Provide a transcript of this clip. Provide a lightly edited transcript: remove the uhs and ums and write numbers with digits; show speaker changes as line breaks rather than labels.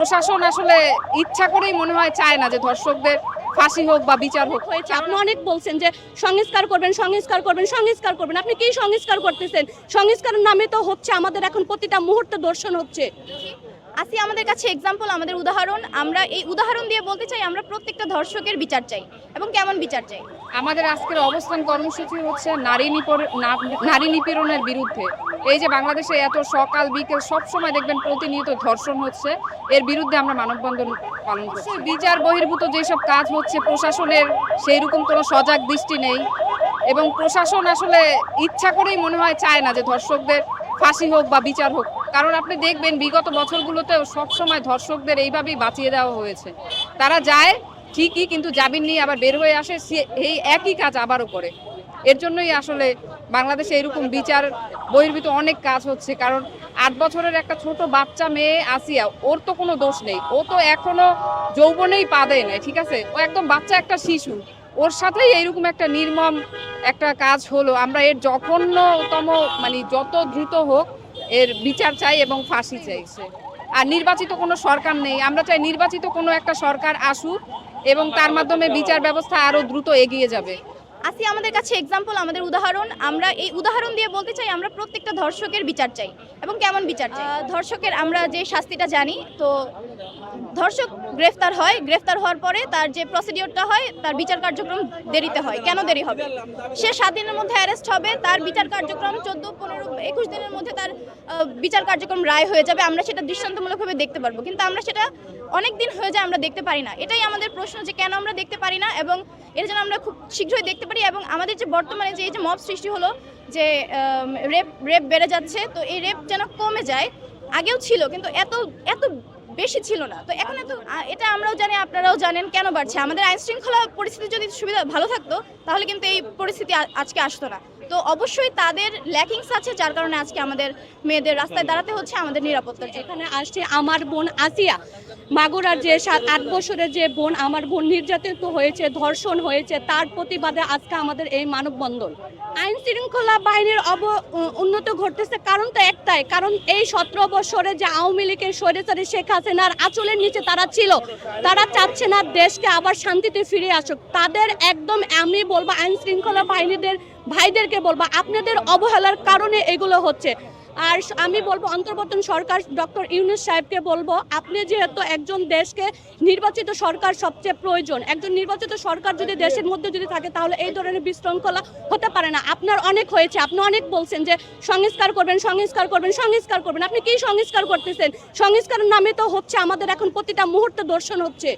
প্রশাসন আসলে ইচ্ছা করেই মনে হয় চায় না যে ধর্ষকদের ফাঁসি হোক বা বিচার হোক।
হয়েছে আপনি অনেক বলছেন যে সংস্কার করবেন সংস্কার করবেন সংস্কার করবেন, আপনি কি সংস্কার করতেছেন? সংস্কারের নামে তো হচ্ছে আমাদের এখন প্রতিটা মুহূর্তে দর্শন হচ্ছে।
আসি আমাদের কাছে এক্সাম্পল, আমাদের উদাহরণ। আমরা এই উদাহরণ দিয়ে বলতে চাই আমরা প্রত্যেকটা ধর্ষকের বিচার চাই এবং কেমন বিচার চাই।
আমাদের আজকের অবস্থান কর্মসূচি হচ্ছে নারী নিপীড়নের বিরুদ্ধে। এই যে বাংলাদেশে এত সকাল বিকেল সব সময় দেখবেন প্রতিনিয়ত ধর্ষণ হচ্ছে, এর বিরুদ্ধে আমরা মানববন্ধন পালন করছি। বিচার বহির্ভূত যেসব কাজ হচ্ছে প্রশাসনের সেই রকম কোনো সজাগ দৃষ্টি নেই এবং প্রশাসন আসলে ইচ্ছা করেই মনে হয় চায় না যে ধর্ষকদের ফাঁসি হোক বা বিচার হোক। কারণ আপনি দেখবেন বিগত বছরগুলোতেও সবসময় ধর্ষকদের এইভাবেই বাঁচিয়ে দেওয়া হয়েছে। তারা যায় ঠিকই, কিন্তু জামিন নিয়ে আবার বের হয়ে আসে, এই একই কাজ আবারও করে। এর জন্যই আসলে বাংলাদেশে এরকম বিচার বহির্ভূত অনেক কাজ হচ্ছে। কারণ 8 বছরের একটা ছোট বাচ্চা মেয়ে আসিয়া, ওর তো কোনো দোষ নেই, ও তো এখনো যৌবনেই পা দেয় নাই, ঠিক আছে, ও একদম বাচ্চা একটা শিশু, ওর সাথেই এইরকম একটা নির্মম একটা কাজ হলো। আমরা এর জঘন্যতম যত দ্রুত হোক এর বিচার চাই এবং ফাঁসি চাইছে। আর নির্বাচিত কোনো সরকার নেই, আমরা চাই নির্বাচিত কোনো একটা সরকার আসুক এবং তার মাধ্যমে বিচার ব্যবস্থা আরো দ্রুত এগিয়ে যাবে।
আসি আমাদের কাছে এক্সাম্পল, আমাদের উদাহরণ। আমরা এই উদাহরণ দিয়ে বলতে চাই আমরা প্রত্যেকটা ধর্ষকের বিচার চাই এবং কেমন বিচার চাই। ধর্ষকের আমরা যে শাস্তিটা জানি, তো ধর্ষক গ্রেফতার হওয়ার পরে তার যে প্রসিডিওরটা হয়, তার বিচার কার্যক্রম দেরিতে হয়। কেন দেরি হবে? সে 7 দিনের মধ্যে অ্যারেস্ট হবে, তার বিচার কার্যক্রম 14, 15, 21 দিনের মধ্যে তার বিচার কার্যক্রম রায় হয়ে যাবে। আমরা সেটা দৃষ্টান্তমূলকভাবে দেখতে পারবো, কিন্তু আমরা সেটা অনেক দিন হয়ে যায় আমরা দেখতে পারি না। এটাই আমাদের প্রশ্ন যে কেন আমরা দেখতে পারি না, এবং এর জন্য আমরা খুব শীঘ্রই দেখতে পারি। এবং আমাদের যে বর্তমানে যে এই যে মব সৃষ্টি হলো, যে রেপ বেড়ে যাচ্ছে, তো এই রেপ যেন কমে যায়। আগেও ছিল কিন্তু এত বেশি ছিল না, তো এখন এটা আমরাও জানি আপনারাও জানেন কেন বাড়ছে। আমাদের আইন শৃঙ্খলা পরিস্থিতি যদি সুবিধা ভালো থাকতো তাহলে কিন্তু এই পরিস্থিতি আজকে আসতো না। তো অবশ্যই তাদের ল্যাকিংস আছে, যার কারণে আজকে আমাদের মেয়েদের রাস্তায় দাঁড়াতে হচ্ছে আমাদের নিরাপত্তার জন্য।
এখানে আসছে আমার বোন আসিয়া, মাগুরার যে 7-8 বছরের যে বোন, আমার বোন নির্যাতিত হয়েছে, ধর্ষণ হয়েছে, তার প্রতিবাদে আজকে আমাদের এই মানববন্ধন। আইন শৃঙ্খলা বাহিনীর উন্নত ঘটতেছে কারণ তো একটাই, কারণ এই 17 বছরে যে আওয়ামী লীগের স্বৈরাচারী শেখ হাসিনার আঁচলের নিচে তারা ছিল, তারা চাচ্ছে না দেশকে আবার শান্তিতে ফিরে আসুক। তাদের একদম আমি বলবো আইন শৃঙ্খলা বাহিনীদের ভাইদেরকে বলবো আপনাদের অবহেলার কারণে এগুলো হচ্ছে। আর আমি বলবো অন্তর্বর্তী সরকার ডক্টর ইউনূস সাহেবকে বলবো, আপনি যেহেতু একজন দেশকে নির্বাচিত সরকার সবচেয়ে প্রয়োজন, একজন নির্বাচিত সরকার যদি দেশের মধ্যে যদি থাকে তাহলে এই ধরনের বিশৃঙ্খলা হতে পারে না। আপনার অনেক হয়েছে, আপনি অনেক বলছেন যে সংস্কার করবেন সংস্কার করবেন সংস্কার করবেন, আপনি কি সংস্কার করতেছেন? সংস্কারের নামে তো হচ্ছে আমাদের এখন প্রতিটা মুহূর্তে দর্শন হচ্ছে।